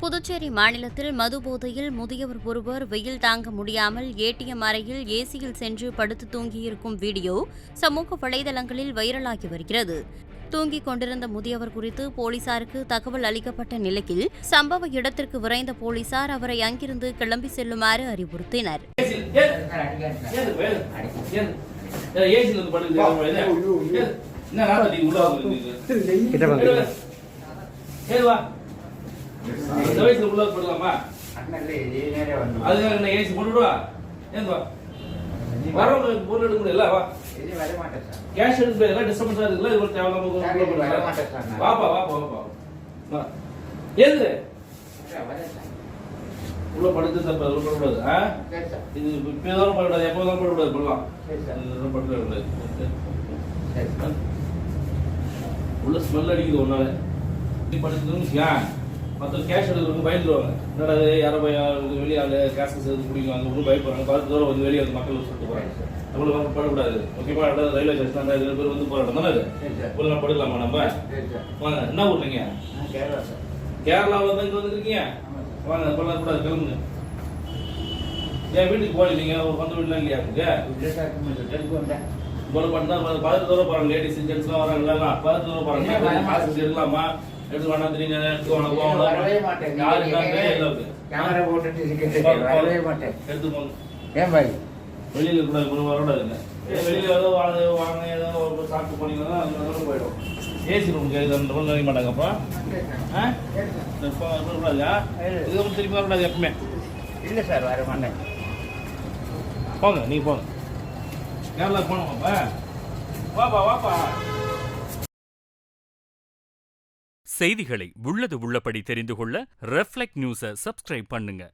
புதுச்சேரி மாநிலத்தில் மது போதையில் முதியவர் ஒருவர் வெயில் தாங்க முடியாமல் ஏடிஎம் அறையில் ஏசியில் சென்று படுத்து தூங்கியிருக்கும் வீடியோ சமூக வலைதளங்களில் வைரலாகி வருகிறது. தூங்கிக் கொண்டிருந்த முதியவர் குறித்து போலீசாருக்கு தகவல் அளிக்கப்பட்ட நிலையில் சம்பவ இடத்திற்கு விரைந்த போலீசார் அவரை அங்கிருந்து கிளம்பி செல்லுமாறு அறிவுறுத்தினர். இந்த வயசுல உள்ள போடலாமா? அதுக்காக என்ன ஏசி போட்டுடுவா? ஏன்வா வரவங்க பொருள் எடுக்க முடியல. வா கேஷ் எடுக்க முடியல. டிஸ்டர்பன்ஸா இருக்குல்ல. இது தேவையில்லாம வாப்பா வாப்பா வாப்பா ஏது உள்ள படுத்து சார் உள்ள போடக்கூடாது. இது இப்பதான் போடக்கூடாது. எப்போதான் போடக்கூடாது. போடலாம் படுக்கூடாது. உள்ள ஸ்மெல் அடிக்குது ஒன்னால படுத்துன்னு மற்ற கேஷ் எடுக்கிறவங்க பயந்துருவாங்க. என்னடா யாரோ வெளியாள் கேஷ் சேர்த்து பிடிக்குவாங்க ஒன்றும் பயப்படுறாங்க. பார்த்து தூரம் வந்து வெளியே வந்து மக்கள் சொல்லிட்டு போகிறாங்க. நம்மளுக்கு படக்கூடாது. முக்கியமாக ரயில்வே ஸ்டேஷன் தான் 2 பேர் வந்து போராட்டம் தானே. அது உள்ள படுக்கலாமா? நம்ம வாங்க. என்ன ஊர்றீங்க? கேரளாவில் தான் இங்கே வந்துருக்கீங்க. வாங்க படக்கூடாது. கிளம்புங்க. என் வீட்டுக்கு போய் நீங்கள் ஒரு சொந்த வீட்டுலாம் இல்லையா? போல பண்ணா பார்த்து தூரம் போகிறாங்க. லேடிஸ் ஜென்ட்ஸ்லாம் வராங்களா? பார்த்து தூரம் போகிறாங்க. காசு எடுக்கலாமா? எடுத்து வேணா தெரியுங்க. எடுத்து போங்க. ஏன் பாய் வெளியில கூட வரக்கூடாதுங்க. வெளியில ஏதோ வாங்க ஏதோ சாப்பிட்டு போனீங்கன்னா போயிடும். ஏசி ரூமுக்கு நினைக்க மாட்டாங்க. அப்போ வரக்கூடாதா? இது ஒன்றும் திரும்பி வரக்கூடாது எப்பவுமே. இல்லை சார் வர மாட்டேன். போங்க நீங்க போங்க. கேரளா போனோமாப்பா? வாப்பா வாப்பா. செய்திகளை உள்ளது உள்ளபடி தெரிந்து கொள்ள ரெஃப்ளெக்ட் நியூஸை சப்ஸ்கிரைப் பண்ணுங்க.